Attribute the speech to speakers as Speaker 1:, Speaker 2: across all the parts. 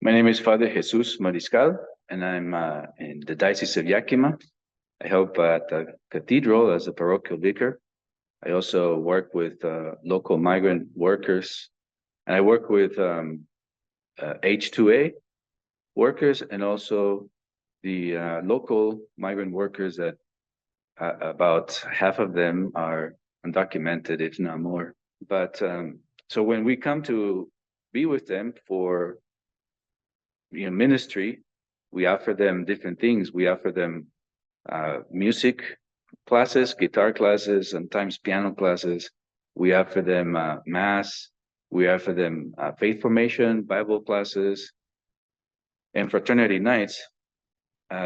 Speaker 1: My name is Father Jesus Mariscal, and I'm in the Diocese of Yakima. I help at the cathedral as a parochial vicar. I also work with local migrant workers, and I work with H2A workers and also the local migrant workers that about half of them are undocumented, if not more. But so when we come to be with them for ministry, we offer them different things. We offer them music classes, guitar classes, sometimes piano classes. We offer them mass. We offer them faith formation, Bible classes, and fraternity nights.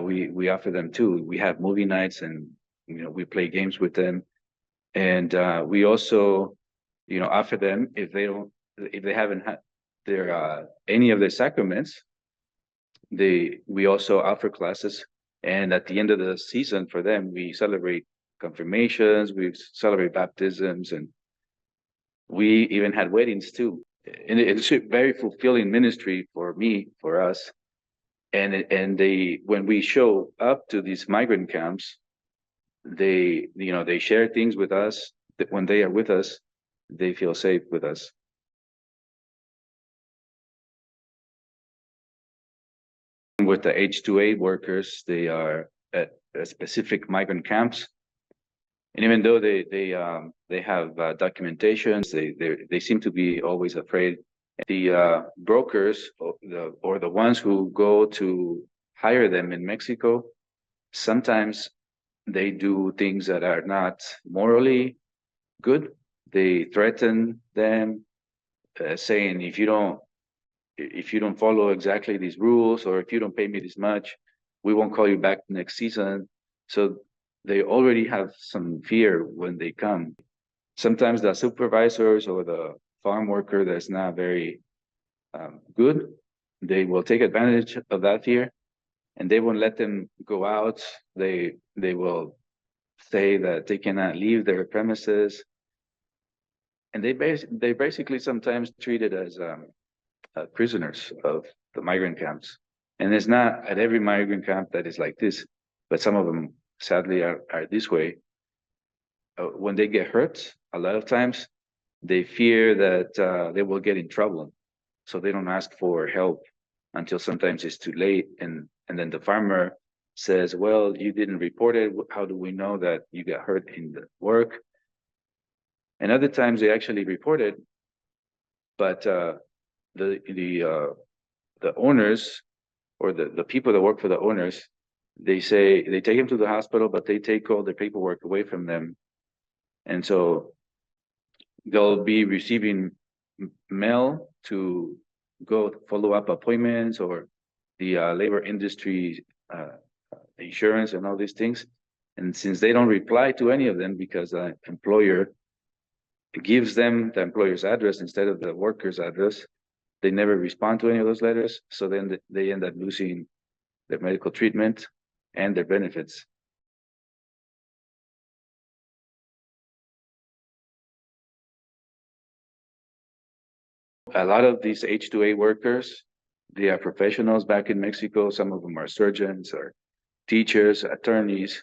Speaker 1: We offer them too. We have movie nights, and we play games with them, and we also offer them if they haven't had their any of their sacraments. We also offer classes, and at the end of the season for them, we celebrate confirmations, we celebrate baptisms, and we even had weddings too. And it's a very fulfilling ministry for me, for us. And when we show up to these migrant camps, they share things with us. That when they are with us, they feel safe with us. With the H2A workers, they are at specific migrant camps, and even though they have documentations, they seem to be always afraid. The brokers or the ones who go to hire them in Mexico, sometimes they do things that are not morally good. They threaten them, saying if you don't follow exactly these rules, or if you don't pay me this much, we won't call you back next season. So they already have some fear when they come. Sometimes the supervisors or the farm worker that's not very good, they will take advantage of that fear, and they won't let them go out. They will say that they cannot leave their premises, and they basically sometimes treat it as prisoners of the migrant camps. And it's not at every migrant camp that is like this, but some of them sadly are this way. When they get hurt, a lot of times they fear that they will get in trouble, so they don't ask for help until sometimes it's too late. And then the farmer says, well, you didn't report it. How do we know that you got hurt in the work? And other times they actually report it, but the owners, or the people that work for the owners, they say they take him to the hospital, but they take all the paperwork away from them. And so they'll be receiving mail to go follow up appointments, or the labor industry insurance and all these things. And since they don't reply to any of them, because the employer gives them the employer's address instead of the worker's address, they never respond to any of those letters. So then they end up losing their medical treatment and their benefits. A lot of these H2A workers, they are professionals back in Mexico. Some of them are surgeons or teachers, attorneys,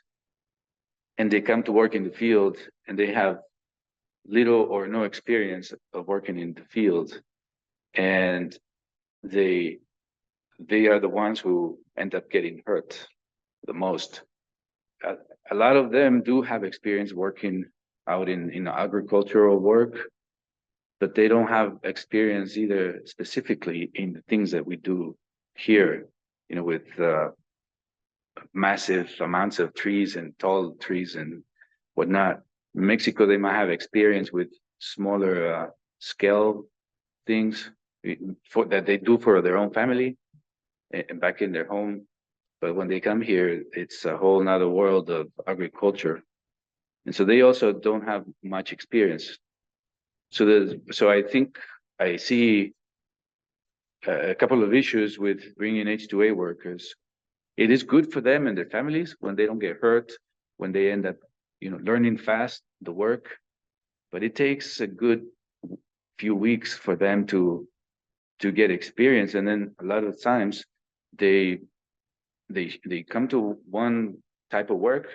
Speaker 1: and they come to work in the field, and they have little or no experience of working in the field. And they are the ones who end up getting hurt the most. A lot of them do have experience working out in agricultural work, but they don't have experience either specifically in the things that we do here, with massive amounts of trees and tall trees and whatnot. In Mexico, they might have experience with smaller scale things that they do for their own family and back in their home. But when they come here, it's a whole nother world of agriculture. And so they also don't have much experience. So I think I see a couple of issues with bringing H2A workers. It is good for them and their families when they don't get hurt, when they end up, learning fast the work. But it takes a good few weeks for them to to get experience, and then a lot of times they come to one type of work,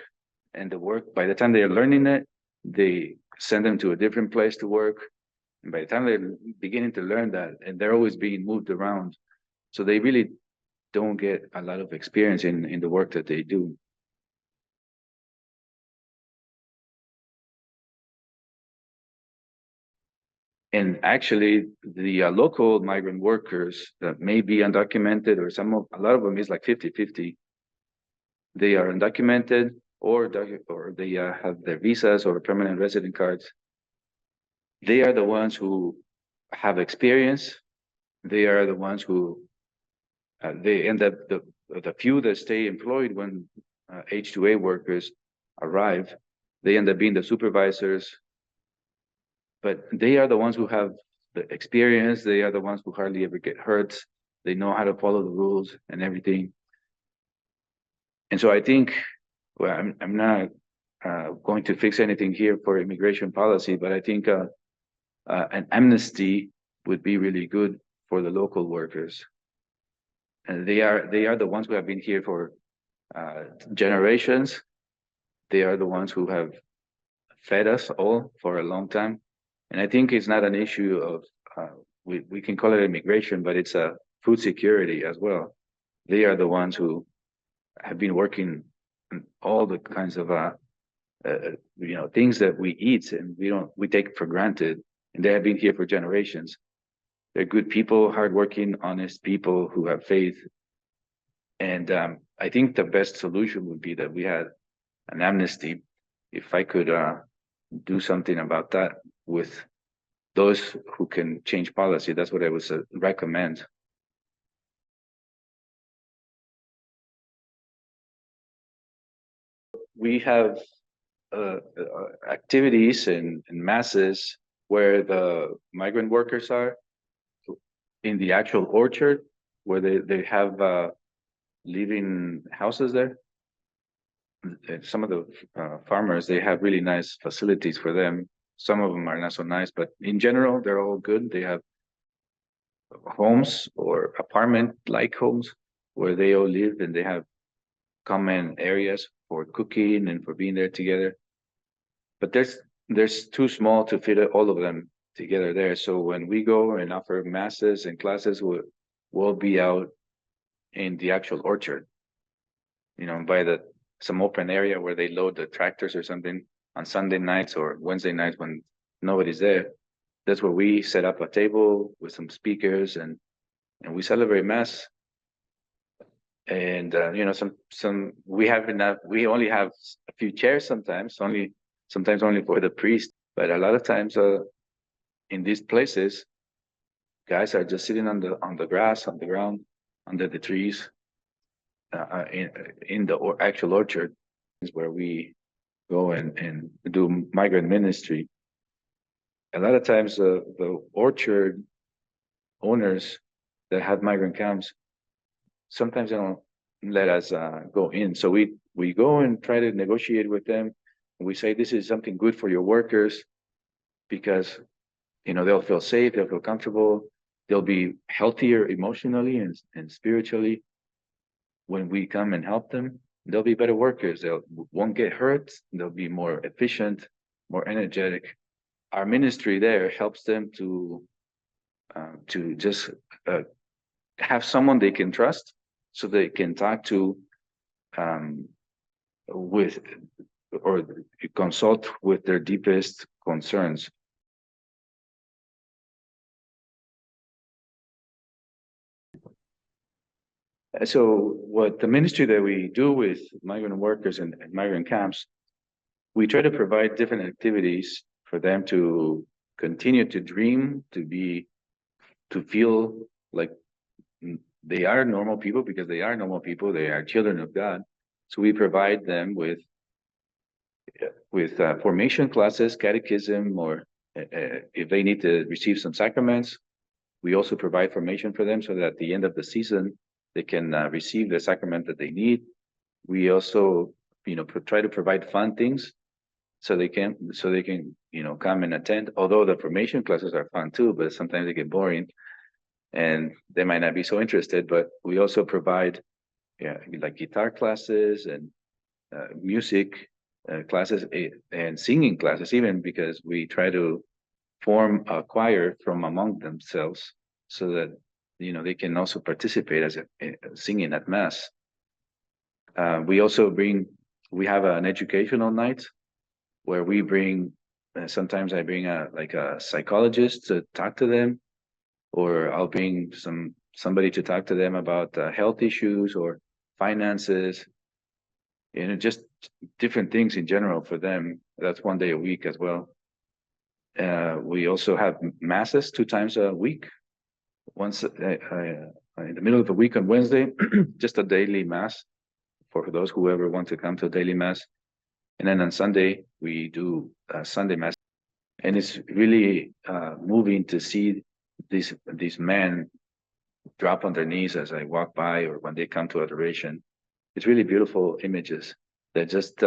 Speaker 1: and the work, by the time they're learning it, they send them to a different place to work, and by the time they're beginning to learn that, and they're always being moved around, so they really don't get a lot of experience in the work that they do. And actually, the local migrant workers that may be undocumented, or a lot of them is like 50-50. They are undocumented, or they have their visas or permanent resident cards. They are the ones who have experience. They are the ones who they end up the few that stay employed when H-2A workers arrive. They end up being the supervisors, but they are the ones who have the experience. They are the ones who hardly ever get hurt. They know how to follow the rules and everything. And so I think, well, I'm not going to fix anything here for immigration policy, but I think an amnesty would be really good for the local workers. And they are the ones who have been here for generations. They are the ones who have fed us all for a long time. And I think it's not an issue of, we can call it immigration, but it's a food security as well. They are the ones who have been working on all the kinds of, things that we eat and we take for granted. And they have been here for generations. They're good people, hardworking, honest people who have faith. And I think the best solution would be that we had an amnesty. If I could do something about that with those who can change policy, that's what I would recommend. We have activities and masses where the migrant workers are in the actual orchard, where they have living houses there. Some of the farmers, they have really nice facilities for them. Some of them are not so nice, but in general, they're all good. They have homes or apartment-like homes where they all live, and they have common areas for cooking and for being there together. But there's too small to fit all of them together there. So when we go and offer masses and classes, we'll be out in the actual orchard, by some open area where they load the tractors or something on Sunday nights or Wednesday nights when nobody's there. That's where we set up a table with some speakers and we celebrate mass. And we only have a few chairs sometimes only for the priest, but a lot of times in these places, guys are just sitting on the grass, on the ground, under the trees, in the actual orchard is where we go and do migrant ministry. A lot of times the orchard owners that have migrant camps, sometimes they don't let us go in. So we go and try to negotiate with them. And we say, this is something good for your workers because, they'll feel safe, they'll feel comfortable, they'll be healthier emotionally and spiritually. When we come and help them, they'll be better workers. They won't get hurt. They'll be more efficient, more energetic. Our ministry there helps them to just have someone they can trust, so they can talk to with or consult with their deepest concerns. So what the ministry that we do with migrant workers and migrant camps, we try to provide different activities for them to continue to dream, to feel like they are normal people, because they are normal people. They are children of God. So we provide them with formation classes, catechism, or if they need to receive some sacraments, we also provide formation for them so that at the end of the season, they can receive the sacrament that they need. We also, try to provide fun things so they can, come and attend. Although the formation classes are fun too, but sometimes they get boring. and they might not be so interested, but we also provide, yeah, like guitar classes and music classes and singing classes, even because we try to form a choir from among themselves so that they can also participate as singing at mass. We have an educational night where we bring. Sometimes I bring a psychologist to talk to them, or I'll bring somebody to talk to them about health issues or finances, just different things in general for them. That's one day a week as well. We also have masses 2 times a week. Once in the middle of the week on Wednesday, just a daily mass for those who ever want to come to a daily mass. And then on Sunday, we do Sunday mass. And it's really moving to see these men drop on their knees as I walk by or when they come to adoration. It's really beautiful images that just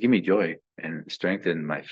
Speaker 1: give me joy and strengthen my